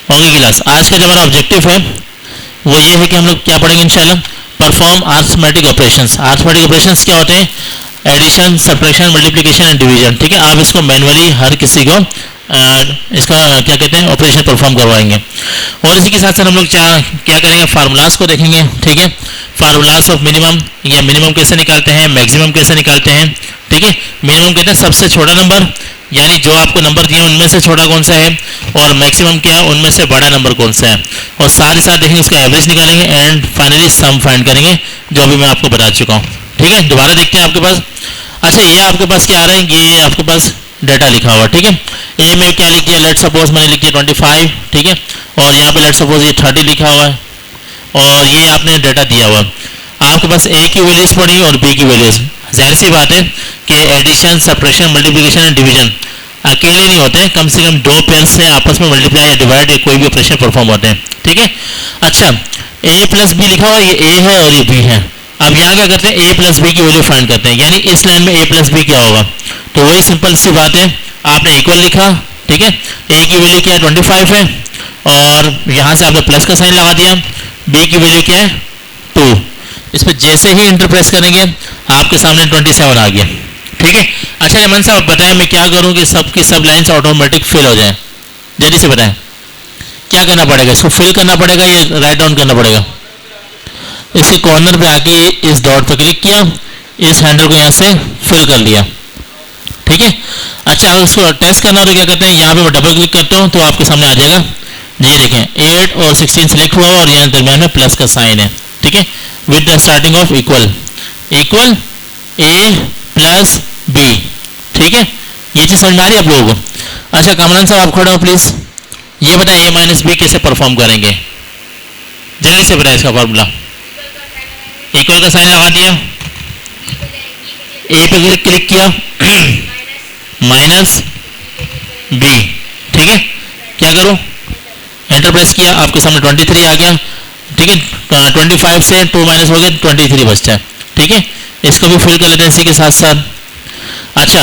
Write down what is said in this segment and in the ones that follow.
Okay class, आज का जो हमारा ऑब्जेक्टिव है वो ये है कि हम लोग क्या पढ़ेंगे इंशाल्लाह, perform arithmetic operations. Arithmetic operations क्या होते हैं? Addition, subtraction, multiplication and division. ठीक है, आप इसको मैनुअली हर किसी को इसका क्या कहते हैं ऑपरेशन परफॉर्म करवाएंगे। और इसी के साथ साथ हम लोग क्या करेंगे, फार्मूलाज को देखेंगे। ठीक है, फार्मूलाज ऑफ मिनिमम, या मिनिमम कैसे निकालते हैं, मैक्सिमम कैसे निकालते हैं। ठीक है, मिनिमम कहते हैं सबसे छोटा नंबर, यानी जो आपको नंबर दिए उनमें से छोटा कौन सा है, और मैक्सिमम क्या है, उनमें से बड़ा नंबर कौन सा है। और साथ ही साथ देखेंगे इसका एवरेज निकालेंगे एंड फाइनली सम फाइंड करेंगे, जो अभी मैं आपको बता चुका हूँ। ठीक है, दोबारा देखते हैं आपके पास। अच्छा, ये आपके पास क्या आ रहा है, ये आपके पास डाटा लिखा हुआ। ठीक है, ए में क्या लिख दिया, लेट सपोज मैंने लिख दिया 25। ठीक है, और यहाँ पे लेट सपोज ये 30 लिखा हुआ है, और ये आपने डाटा दिया हुआ। आपके पास ए की वैल्यूज पड़ी और बी की वैल्यूज। जाहिर सी बात है कि addition, subtraction, multiplication and division अकेले नहीं होते हैं, कम से कम दो पेयर से आपस में मल्टीप्लाई या डिवाइड या कोई भी ऑपरेशन परफॉर्म होते हैं। ठीक है, अच्छा ए प्लस बी लिखा हुआ, ये ए है और ये बी है। अब यहाँ क्या करते हैं, ए प्लस बी की वैल्यू फाइंड करते हैं, यानी इस लाइन में ए प्लस बी क्या होगा। तो वही सिंपल सी बात है, आपने इक्वल लिखा। ठीक है, ए की वैल्यू क्या है 25 है, और यहाँ से आपने प्लस का साइन लगा दिया। बी की वैल्यू क्या है 2। इस पर जैसे ही इंटर प्रेस करेंगे आपके सामने 27 आ गया। ठीक है, अच्छा रमन साहब बताएं मैं क्या करूं कि सबकी सब लाइन्स ऑटोमेटिक फिल हो जाए, जल्दी से बताएं क्या करना पड़ेगा। इसको फिल करना पड़ेगा या राइट डाउन करना पड़ेगा। इसके कॉर्नर पे आके इस डॉट पर क्लिक किया, इस हैंडल को यहाँ से फिल कर लिया। ठीक है, अच्छा उसको टेस्ट करना हो तो क्या करते हैं, यहाँ पे मैं डबल क्लिक करता हूँ तो आपके सामने आ जाएगा। ये देखें 8 और 16 सेलेक्ट हुआ और यहाँ दरमियान में प्लस का साइन है। ठीक है, with the starting of equal A plus B. ठीक है, ये चीज समझ में आ रही है आप लोगों को। अच्छा कमरान साहब आप खड़े हो प्लीज, ये बताएं ए माइनस बी कैसे परफॉर्म करेंगे, जल्दी से बताएं इसका फॉर्मूला। इक्वल का साइन लगा दिया, ए पे क्लिक किया, माइनस बी। ठीक है, क्या करूं, एंटर प्रेस किया, आपके सामने 23 आ गया। ठीक है, 25 से 2 माइनस हो गया, 23 बचता है। ठीक है, इसको भी फिल कर लेते हैं इसी के साथ साथ। अच्छा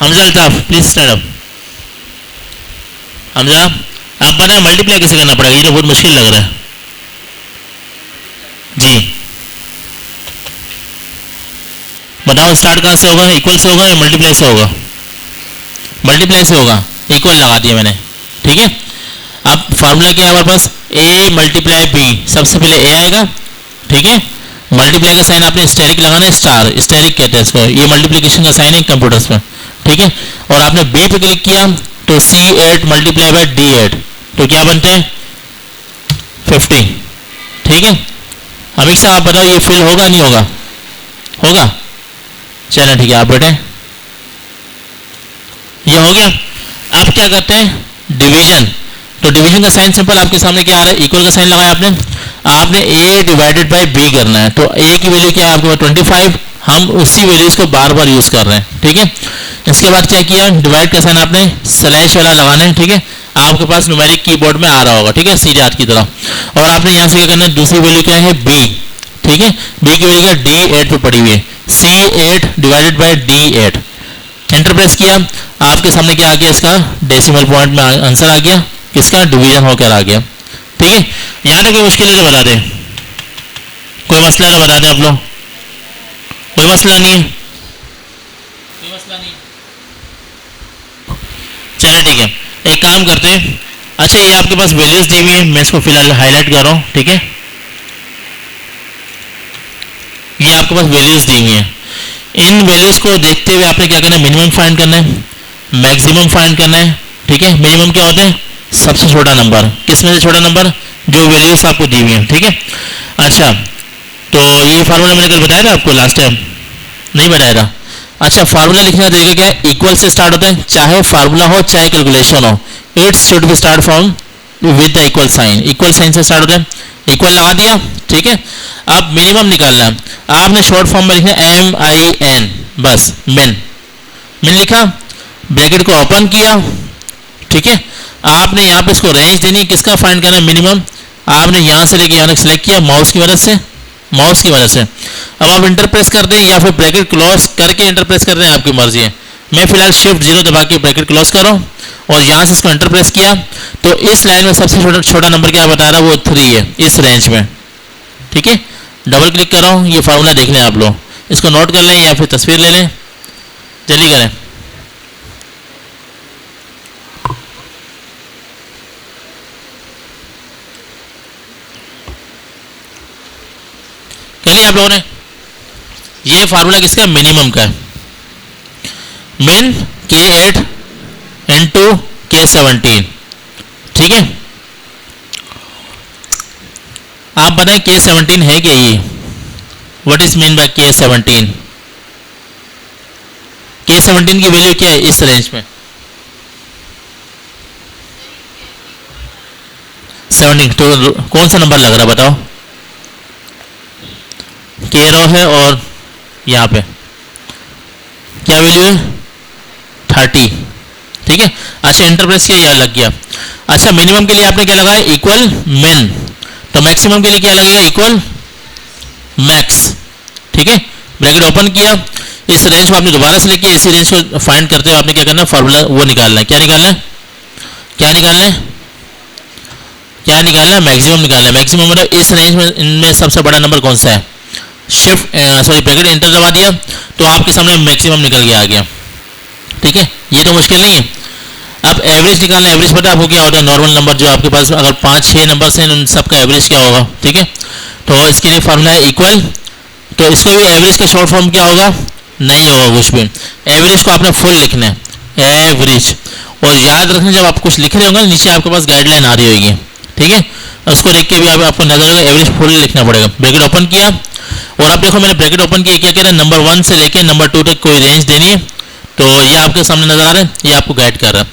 Hamza Altaf please stand up. Hamza आप बताएं मल्टीप्लाई कैसे करना पड़ेगा, ये तो बहुत मुश्किल लग रहा है जी। बताओ स्टार्ट कहाँ से होगा, इक्वल से होगा या मल्टीप्लाई से होगा। मल्टीप्लाई से होगा, इक्वल लगा दिया मैंने। ठीक है, अब फार्मूला क्या है हमारे पास, ए मल्टीप्लाई बी, सबसे पहले ए आएगा। ठीक है, मल्टीप्लाई का साइन आपने स्टेरिक लगाना है, स्टार स्टेरिक कहते हैं इसको, ये मल्टीप्लिकेशन का साइन है कंप्यूटर्स में। ठीक है, और आपने बी पे क्लिक किया तो C8 मल्टीप्लाई बाय D8, तो क्या बनते हैं 50। ठीक है, अमित साहब आप बताओ ये फिल होगा नहीं होगा, होगा। चलो ठीक है, आप बैठे, ये हो गया। अब क्या करते हैं डिवीजन, तो डिवीजन का साइन सिंपल आपके सामने क्या आ रहा है, इक्वल का साइन लगाया आपने ए डिवाइडेड बाय बी करना है। तो ए की वैल्यू क्या है आपके पास 25, हम उसी वैल्यूज को बार बार यूज कर रहे हैं। ठीक है, इसके बाद क्या किया, डिवाइड का साइन आपने स्लैश वाला लगाना है। ठीक है, आपके पास न्यूमेरिक कीबोर्ड में आ रहा होगा। ठीक है, सीधे हाथ की तरह, और आपने यहाँ से क्या करना है, दूसरी वैल्यू क्या है बी। ठीक है, बी की वैल्यू D8 पे पड़ी हुई है, C8 divided by D8। Enter press किया, आपके सामने क्या आ गया, इसका डेसिमल पॉइंट में आंसर आ गया, किसका डिवीजन होकर आ गया। ठीक है, यहाँ तक कोई मुश्किल है तो बता दें, कोई मसला है तो बता दें आप लोग। कोई मसला नहीं है, कोई मसला नहीं है। चलिए ठीक है, एक काम करते हैं। अच्छा ये आपके पास वैल्यूज दी हुई है, मैं इसको फिलहाल हाईलाइट कर रहा हूँ। ठीक है, ये आपके पास वैल्यूज दी हुई है, इन वैल्यूज को देखते हुए आपने क्या करना है, मिनिमम फाइंड करना है, मैक्सिमम फाइंड करना है। ठीक है, मिनिमम क्या होता है, सबसे छोटा नंबर, किसमें से छोटा नंबर, जो वैल्यूज आपको दी हुई है। ठीक है, अच्छा तो ये फार्मूला मैंने कल बताया था आपको, लास्ट टाइम नहीं बताया था। अच्छा फार्मूला लिखने का तरीका क्या है, इक्वल से स्टार्ट होता है, चाहे फार्मूला हो चाहे कैलकुलेशन हो, it's should be start from with the equal sign, equal sign से स्टार्ट होता है। इक्वल लगा दिया। ठीक है, अब मिनिमम निकालना है, आपने शॉर्ट फॉर्म में लिखना है MIN, बस मिन लिखा, ब्रैकेट को ओपन किया। ठीक है, आपने यहाँ पे इसको रेंज देनी है, किसका फाइंड करना है, मिनिमम। आपने यहाँ से लेके यहाँ तक सिलेक्ट किया माउस की मदद से, अब आप इंटर प्रेस कर दें या फिर ब्रैकेट क्लोज करके इंटर प्रेस कर दें, आपकी मर्जी है। मैं फिलहाल शिफ्ट 0 दबा के ब्रैकेट क्लोज कर रहा हूँ और यहाँ से इसको एंटर प्रेस किया तो इस लाइन में सबसे छोटा नंबर क्या बता रहा है, वो 3 है इस रेंज में। ठीक है, डबल क्लिक कर रहा हूँ, ये फार्मूला देख लें आप लोग, इसको नोट कर लें या फिर तस्वीर ले लें, जल्दी करें। कर लिया आप लोगों ने? ये फार्मूला किसका, मिनिमम का है। मिन K8 इंटू K17। ठीक है, आप बताएं K17 है क्या ये? What is mean by K17? K17 की वैल्यू क्या है इस रेंज में? 17। तो कौन सा नंबर लग रहा है बताओ? K रो है और यहाँ पे क्या वैल्यू है, 30। ठीक है, अच्छा इंटरप्रेस किया, यहाँ लग गया। अच्छा मिनिमम के लिए आपने क्या लगाया, इक्वल मिन, तो मैक्सिमम के लिए क्या लगेगा, इक्वल मैक्स। ठीक है, ब्रैकेट ओपन किया, इस रेंज को आपने दोबारा सेलेक्ट किया, इसी रेंज को फाइंड करते हुए आपने क्या करना है, फार्मूला वो निकालना है। क्या निकालना है, क्या निकालना है, क्या निकालना है, मैक्सिमम निकालना है। मैक्सिमम मतलब इस रेंज में इनमें सबसे बड़ा नंबर कौन सा है, शिफ्ट सॉरी ब्रैकेट एंटर दबा दिया तो आपके सामने मैक्सिमम निकल गया, आ गया। ठीक है, ये तो मुश्किल नहीं है। अब एवरेज निकालना, एवरेज पता है आपको क्या होता है, नॉर्मल नंबर जो आपके पास अगर 5-6 नंबर हैं उन सबका एवरेज क्या होगा। ठीक है, तो इसके लिए फार्मूला है इक्वल, तो इसको भी एवरेज का शॉर्ट फॉर्म क्या होगा, नहीं होगा कुछ भी, एवरेज को आपने फुल लिखना है, एवरेज। और याद रखना जब आप कुछ लिख रहे होंगे नीचे आपके पास गाइडलाइन आ रही होगी। ठीक है, उसको देख के भी आपको नजर आएगा, एवरेज फुल लिखना पड़ेगा। ब्रैकेट ओपन किया और अब देखो मैंने ब्रैकेट ओपन किया, क्या कह रहे हैं, नंबर 1 से लेके नंबर 2 तक कोई रेंज देनी है, तो ये आपके सामने नजर आ रहा है, ये आपको गाइड कर रहा है।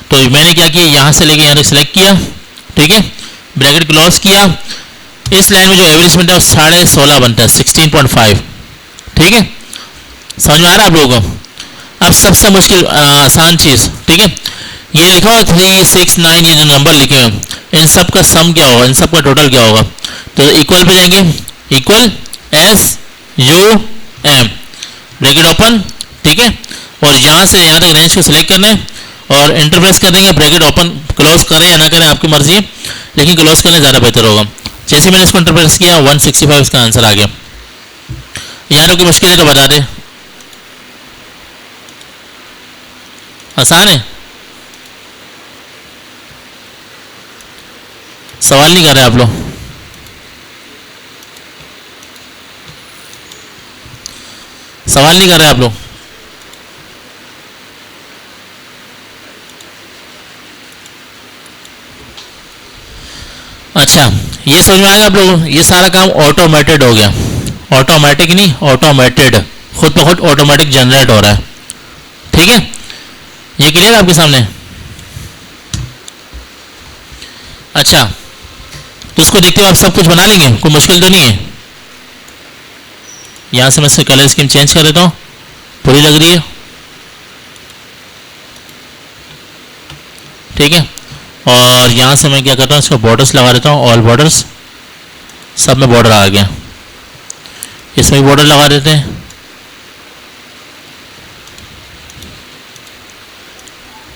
तो मैंने क्या किया, यहाँ से लेके यहाँ तक सिलेक्ट किया। ठीक है, ब्रैकेट क्लोज किया, इस लाइन में जो एवरेज बनता है वो 16.5 बनता है, 16.5। ठीक है, समझ में आ रहा है आप लोगों को? अब सबसे मुश्किल आसान चीज़, ठीक है, ये लिखा हुआ 3, 6, 9, ये जो नंबर लिखे हुए इन सब का सम क्या होगा, इन सब का टोटल क्या होगा। तो इक्वल पे जाएंगे, इक्वल SUM, ब्रैकेट ओपन। ठीक है, और यहाँ से यहाँ तक रेंज को सिलेक्ट करना है और एंटर प्रेस कर देंगे। ब्रैकेट ओपन क्लोज करें या ना करें आपकी मर्जी है, लेकिन क्लोज करने ज़्यादा बेहतर होगा। जैसे मैंने इसको एंटर प्रेस किया 165 इसका आंसर आ गया। यहाँ तक की मुश्किल है तो बता दें, आसान है, सवाल नहीं कर रहे आप लोग, सवाल नहीं कर रहे आप लोग। अच्छा ये समझ में आएगा आप लोगों को, ये सारा काम ऑटोमेटेड हो गया, ऑटोमेटिक नहीं ऑटोमेटेड, खुद ब खुद ऑटोमेटिक जनरेट हो रहा है। ठीक है, ये क्लियर है आपके सामने। अच्छा तो इसको देखते हुए आप सब कुछ बना लेंगे, कोई मुश्किल तो नहीं है। यहां से मैं इसका कलर स्कीम चेंज कर देता हूं, पूरी लग रही है। ठीक है, और यहां से मैं क्या करता हूं, इसको बॉर्डर्स लगा देता हूं, ऑल बॉर्डर्स, सब में बॉर्डर आ गया। इसमें भी बॉर्डर लगा देते हैं,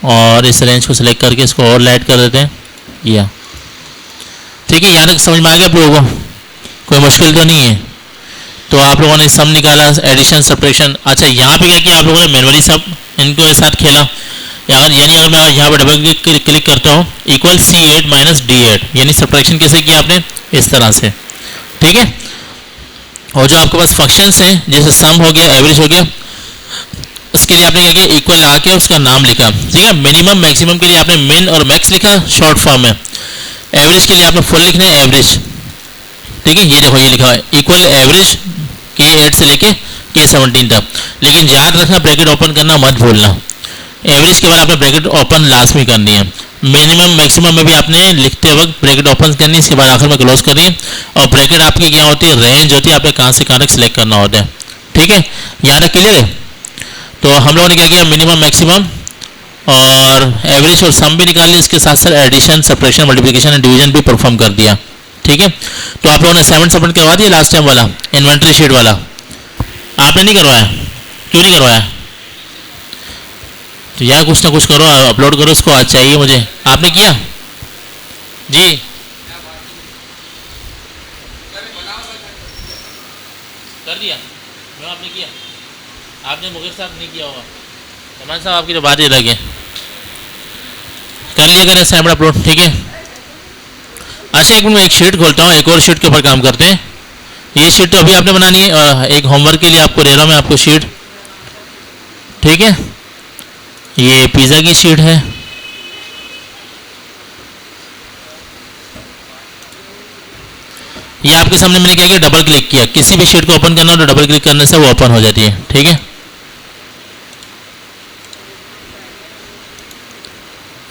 और इस रेंज को सिलेक्ट करके इसको और लाइट कर देते हैं, या ठीक है। यहाँ तक समझ में आ गया आप लोगों को, कोई मुश्किल तो नहीं है। तो आप लोगों ने सम निकाला, एडिशन सब्ट्रैक्शन। अच्छा यहाँ पे क्या किया आप लोगों ने, मैनुअली सब इनको एक साथ खेला। यानी अगर मैं यहाँ पर डबल क्लिक करता हूँ, इक्वल C8 माइनस D8, यानी सब्ट्रैक्शन कैसे किया आपने, इस तरह से। ठीक है, और जो आपके पास फंक्शंस हैं जैसे सम हो गया, एवरेज हो गया, उसके लिए आपने क्या किया, इक्वल लगा के उसका नाम लिखा। ठीक है, मिनिमम मैक्सिमम के लिए आपने मिन और मैक्स लिखा शॉर्ट फॉर्म में, एवरेज के लिए आपने फुल लिखना है एवरेज। ठीक है, ये देखो ये लिखा है इक्वल एवरेज K8 से लेके K17 तक। लेकिन याद रखना ब्रैकेट ओपन करना मत भूलना, एवरेज के बाद आपने ब्रैकेट ओपन लास्ट में करनी है। मिनिमम मैक्सिमम में भी आपने लिखते वक्त ब्रैकेट ओपन करनी है, इसके बाद आखिर में क्लोज करनी है। और ब्रैकेट आपकी क्या होती है, रेंज होती है, आपने कहाँ से कहाँ तक सिलेक्ट करना होता है। ठीक है, यहाँ तक क्लियर है। तो हम लोगों ने क्या किया, मिनिमम मैक्सिमम और एवरेज और सम भी निकाल लिया, इसके साथ साथ addition subtraction multiplication and division भी परफॉर्म कर दिया। ठीक है, तो आप लोगों ने 7 सबमिट करवा दिया लास्ट टाइम वाला, इन्वेंट्री शीट वाला। आपने नहीं करवाया, क्यों नहीं करवाया? तो यार कुछ ना कुछ करो, अपलोड करो इसको, आज चाहिए मुझे। आपने किया जी? कर दिया मैं, आपने किया? आपने मुकेश साहब नहीं किया होगा, रहमान साहब आपकी तो बात ही अलग है। कर लिया करें सैम्पल अपलोड, ठीक है। अच्छा एक मिनट मैं एक शीट खोलता हूँ, एक और शीट के ऊपर काम करते हैं। ये शीट तो अभी आपने बनानी है, एक होमवर्क के लिए आपको दे रहा हूँ मैं आपको शीट, ठीक है। ये पिज़्ज़ा की शीट है, ये आपके सामने मैंने क्या किया, डबल क्लिक किया। किसी भी शीट को ओपन करना हो तो डबल क्लिक करने से वो ओपन हो जाती है, ठीक है।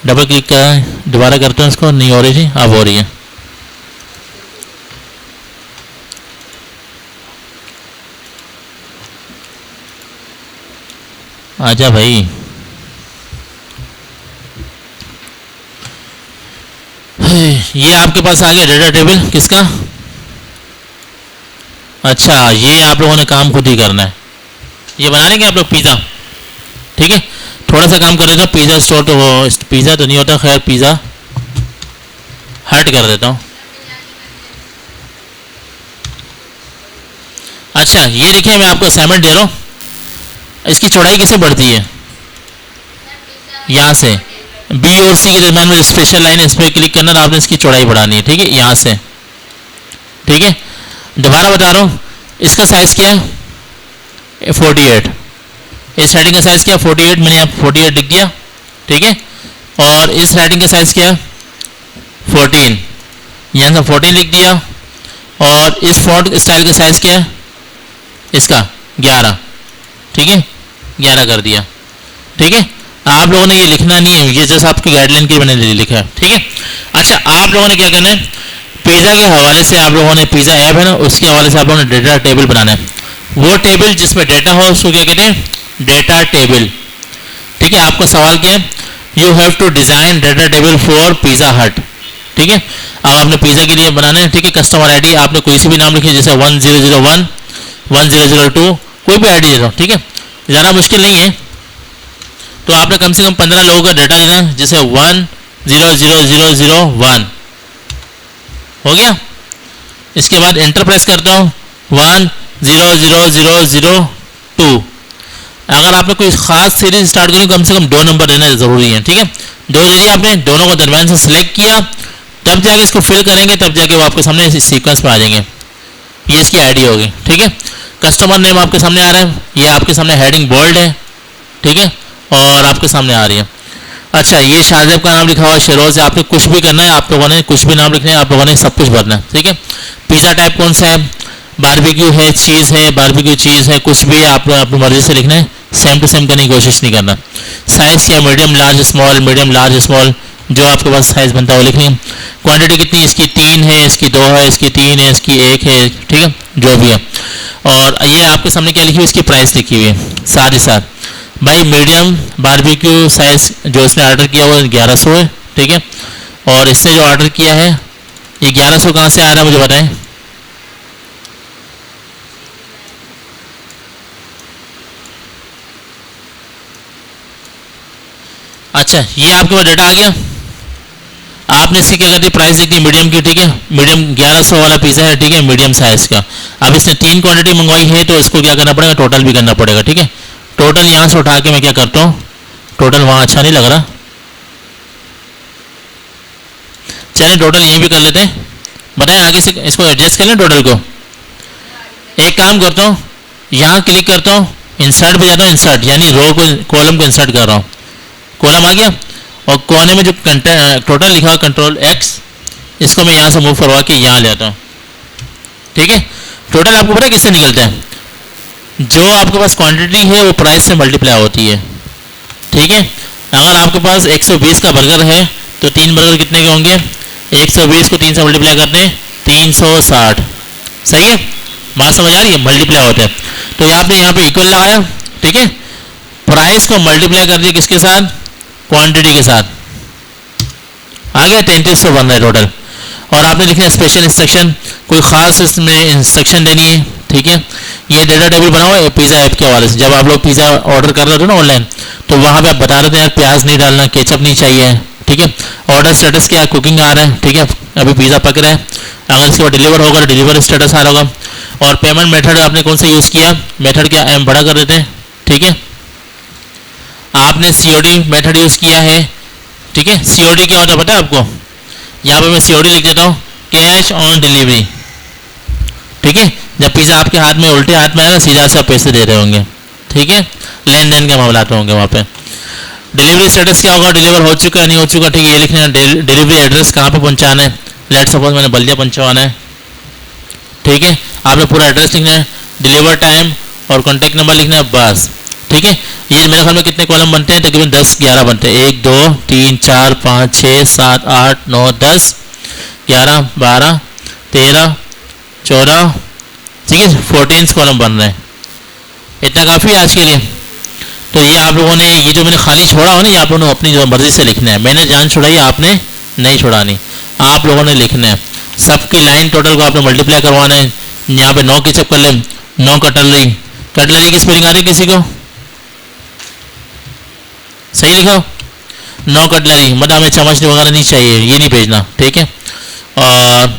डबल क्लिक करा, दोबारा करते हैं इसको, नहीं हो रही थी, अब हो रही है। आजा भाई, ये आपके पास आ गया डेटा टेबल किसका? अच्छा ये आप लोगों ने काम खुद ही करना है, ये बना लेंगे आप लोग पिज़्ज़ा, ठीक है। थोड़ा सा काम कर देता हूँ, पिज़्ज़ा स्टोर तो वो पिज़्ज़ा तो नहीं होता, खैर पिज़्ज़ा हट कर देता हूँ। अच्छा ये देखिए मैं आपको असाइनमेंट दे रहा हूँ, इसकी चौड़ाई कैसे बढ़ती है, यहाँ से बी और सी के दरम्यान में स्पेशल लाइन है, इस पर क्लिक करना, आपने इसकी चौड़ाई बढ़ानी है, ठीक है, यहाँ से, ठीक है। दोबारा बता रहा हूँ, इसका साइज़ क्या है 48, इस हेडिंग का साइज़ क्या है 48, मैंने यहाँ 48 लिख दिया, ठीक है। और इस हेडिंग का साइज़ क्या है 14, यहाँ से 14 लिख दिया। और इस फॉन्ट स्टाइल का साइज़ क्या है इसका 11, ठीक है, 11 कर दिया, ठीक है। आप लोगों ने ये लिखना नहीं है, ये जैसे आपकी गाइडलाइन के लिए मैंने लिखा है, ठीक है। अच्छा आप लोगों ने क्या करना है, पिज़्ज़ा के हवाले से आप लोगों ने, पिज़्ज़ा ऐप है ना, उसके हवाले से आप लोगों ने डेटा टेबल बनाना है। वो टेबल जिसमें डेटा हो उसको क्या कहते हैं, डेटा टेबल, ठीक है। आपका सवाल क्या है, you have to design data table for Pizza Hut, ठीक है। अब आपने पिज़्ज़ा के लिए बनाना है, ठीक है। कस्टमर आईडी आपने कोई सी भी नाम लिखिए, जैसे 1001 1002 कोई भी आईडी दे दो, ठीक है, ज़्यादा मुश्किल नहीं है। तो आपने कम से कम 15 लोगों का डाटा देना है, जैसे 100001 हो गया। इसके बाद एंटर प्रेस करता हूँ, 100002। अगर आपने कोई खास सीरीज स्टार्ट करी कम से कम 2 नंबर देना ज़रूरी है, ठीक है। 2 दे दिए आपने, दोनों को दरम्यान से सिलेक्ट किया, तब जाके इसको फिल करेंगे, तब जाके वो आपके सामने इस सीक्वेंस में आ जाएंगे। ये इसकी आईडी होगी, ठीक है। कस्टमर नेम आपके सामने आ रहा है, ये आपके सामने हेडिंग बोल्ड है, ठीक है, और आपके सामने आ रही है। अच्छा ये शाहजेब का नाम लिखा हुआ है, शेरोज है, आपने कुछ भी करना है, आप लोगों ने कुछ भी नाम लिखना है, आप लोगों ने सब कुछ भरना है, ठीक है। पिज़्ज़ा टाइप कौन सा है, बारबेक्यू है, चीज़ है, बारबेक्यू चीज़ है, कुछ भी आप अपनी मर्जी से लिखना है, सेम टू सेम करने की कोशिश नहीं करना। साइज़ क्या, medium large small, medium large small, जो आपके पास साइज़ बनता है वो लिखनी है। क्वांटिटी कितनी, इसकी 3 है, इसकी 2 है, इसकी 3 है, इसकी 1 है, ठीक है, जो भी है। और ये आपके सामने क्या लिखी हुई, इसकी प्राइस लिखी हुई है साथ ही साथ। भाई मीडियम बारबेक्यू साइज़ जो इसने ऑर्डर किया वो 1100 है, ठीक है। और इससे जो ऑर्डर किया है ये 1100 कहाँ से आ रहा है मुझे बताएं। अच्छा ये आपके पास डाटा आ गया, आपने इसकी क्या कर दी, प्राइस लिख दी मीडियम की, ठीक है। मीडियम 1100 वाला पिज़्ज़ा है, ठीक है, मीडियम साइज़ का। अब इसने 3 क्वांटिटी मंगवाई है तो इसको क्या करना पड़ेगा, टोटल भी करना पड़ेगा, ठीक है। टोटल यहाँ से उठा के मैं क्या करता हूँ, टोटल वहाँ अच्छा नहीं लग रहा, चलिए टोटल यहीं भी कर लेते हैं। बताएं आगे से इसको एडजस्ट कर लें टोटल को। एक काम करता हूँ, यहाँ क्लिक करता हूँ, इंसर्ट पे जाता हूँ, इंसर्ट यानी रो को, कॉलम को इंसर्ट कर रहा हूँ, कॉलम आ गया। और कोने में जो टोटल लिखा हुआ कंट्रोल X, इसको मैं यहाँ से मूव करवा के यहाँ ले आता हूँ, ठीक है। टोटल आपको पता है किससे निकलता है, जो आपके पास क्वांटिटी है वो प्राइस से मल्टीप्लाई होती है, ठीक है। अगर आपके पास 120 का बर्गर है तो 3 बर्गर कितने के होंगे, 120 को 3 से मल्टीप्लाई करते हैं 360, सही है, बात समझ आ रही है, मल्टीप्लाई होता है। तो आपने यहाँ पे इक्वल लगाया, ठीक है, प्राइस को मल्टीप्लाई कर दिया किसके साथ, क्वांटिटी के साथ, आ गया 3300 बन रहा है टोटल। और आपने लिखना है स्पेशल इंस्ट्रक्शन, कोई ख़ास इसमें इंस्ट्रक्शन देनी है ठीक है, ये डेटा टेबल बना हुआ है पिज़्ज़ा ऐप के हवाले से। जब आप लोग पिज़्ज़ा ऑर्डर कर रहे थे ना ऑनलाइन, तो वहाँ पे आप बता रहे थे यार प्याज नहीं डालना, केचप नहीं चाहिए, ठीक है। ऑर्डर स्टेटस क्या है, कुकिंग आ रहा है, ठीक है, अभी पिज़्ज़ा पक रहा है। अगर इसके बाद डिलीवर होगा तो डिलीवर स्टेटस आ रहा होगा। और पेमेंट मेथड आपने कौन सा यूज़ किया, मेथड क्या एम बड़ा कर देते हैं, ठीक है। आपने COD मेथड यूज़ किया है, ठीक है। COD क्या होता है पता है आपको, यहाँ पे मैं COD लिख देता हूँ, कैश ऑन डिलीवरी, ठीक है। जब पिज़्ज़ा आपके हाथ में उल्टे हाथ में आएगा, सीधा से आप पैसे दे रहे होंगे, ठीक है, लेन देन के मामला होंगे वहाँ पे। डिलीवरी स्टेटस क्या होगा, डिलीवर हो चुका है नहीं हो चुका, ठीक है, ये लिखना है। डिलीवरी एड्रेस कहाँ पे पहुँचाना है, लेट सपोज मैंने बल्दिया पहुँचवाना है, ठीक है, आपने पूरा एड्रेस लिखना है, डिलीवर टाइम और कॉन्टैक्ट नंबर लिखना है, बस, ठीक है। ये मेरे ख्याल में कितने कॉलम बनते हैं, तकरीबन 10-11 बनते हैं, 1 2 3 4 5 6 7 8 9 10 11 12 13 14, ठीक है, 14 कॉलम बन रहे हैं। इतना काफ़ी है आज के लिए। तो ये आप लोगों ने, ये जो मैंने खाली छोड़ा हो ना, ये आप लोगों ने अपनी जो मर्जी से लिखना है। मैंने जान छुड़ाई, आपने नहीं छुड़ानी, आप लोगों ने लिखना है। सबकी लाइन टोटल को आपने मल्टीप्लाई करवाना है। यहाँ पे 9 केचप कर ले, 9 कटलरी, कटलरी की स्पेलिंग आ रही है किसी को, सही लिखो, 9 कटलरी, मतलब हमें चम्मच वगैरह नहीं चाहिए, ये नहीं भेजना, ठीक है। और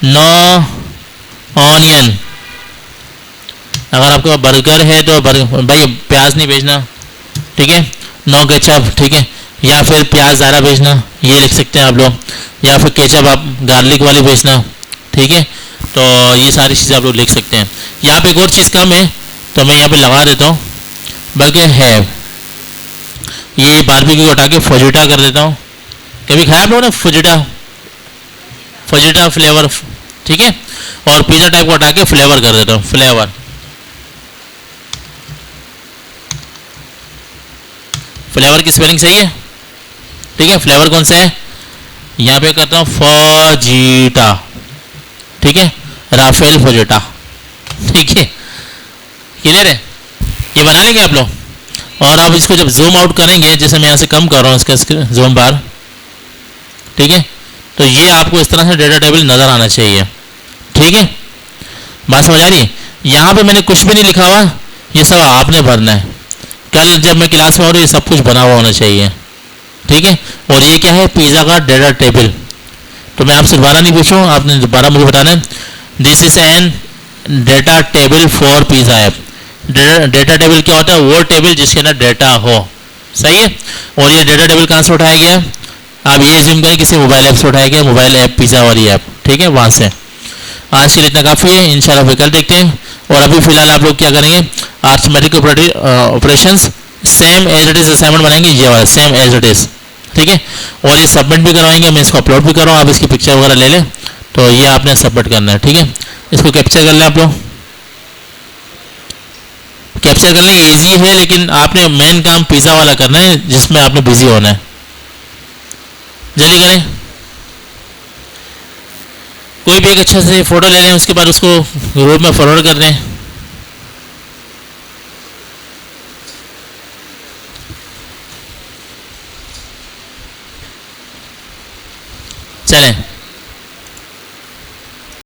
9 ऑनियन, अगर आपके पास बर्गर है तो भाई प्याज नहीं भेजना, ठीक है। 9 केचप, ठीक है, या फिर प्याज ज़्यादा भेजना, ये लिख सकते हैं आप लोग, या फिर केचप आप गार्लिक वाली भेजना, ठीक है। तो ये सारी चीज़ें आप लोग लिख सकते हैं। यहाँ पे एक और चीज़ कम है तो मैं यहाँ पे लगा देता हूँ, बल्कि है ये बारबेक्यू को हटा के फजीटा कर देता हूँ। कभी खाया आप लोगों ने फजीटा, फजीटा फ्लेवर, ठीक है। और पिज़्ज़ा टाइप को हटा के फ्लेवर कर देता हूँ, फ्लेवर, फ्लेवर की स्पेलिंग सही है, ठीक है। फ्लेवर कौन सा है, यहाँ पे करता हूँ फजीटा, ठीक है, राफेल फजीटा, ठीक है, क्लियर है। ये बना लेंगे आप लोग। और आप इसको जब जूम आउट करेंगे, जैसे मैं यहाँ से कम कर रहा हूँ इसका जूम बार, ठीक है, तो ये आपको इस तरह से डेटा टेबल नज़र आना चाहिए, ठीक है। बात समझ आ रही है। यहाँ पे मैंने कुछ भी नहीं लिखा हुआ, ये सब आपने भरना है। कल जब मैं क्लास में आ रहा हूँ, ये सब कुछ बना हुआ होना चाहिए, ठीक है। और ये क्या है, पिज़्ज़ा का डेटा टेबल। तो मैं आपसे दोबारा नहीं पूछूँ, आपने दोबारा मुझे बताना है। This is an data table for pizza app. Data table क्या होता है, वो टेबल जिसके अंदर डेटा हो, सही है। और ये डेटा टेबल कहाँ से उठाया गया, आप ये जिम करें किसी मोबाइल ऐप से उठाया गया, मोबाइल ऐप पिज़्ज़ा वाली ऐप, ठीक है, वहाँ से। आज के लिए इतना काफ़ी है, इंशाल्लाह फिर कल देखते हैं। और अभी फिलहाल आप लोग क्या करेंगे, arithmetic operations same as it is assignment बनाएंगे, ये वाला सेम एज इट इज़, ठीक है। और ये सबमिट भी करवाएंगे, मैं इसको अपलोड भी कर रहा हूँ, आप इसकी पिक्चर वगैरह ले लें। तो ये आपने सबमिट करना है, ठीक है। इसको कैप्चर कर लें आप लोग, कैप्चर करने ईजी है, लेकिन आपने मेन काम पिज़्ज़ा वाला करना है जिसमें आपने बिजी होना है। जल्दी करें, कोई भी एक अच्छा से फोटो ले लें, उसके बाद उसको ग्रुप में फॉरवर्ड कर दें। चलें,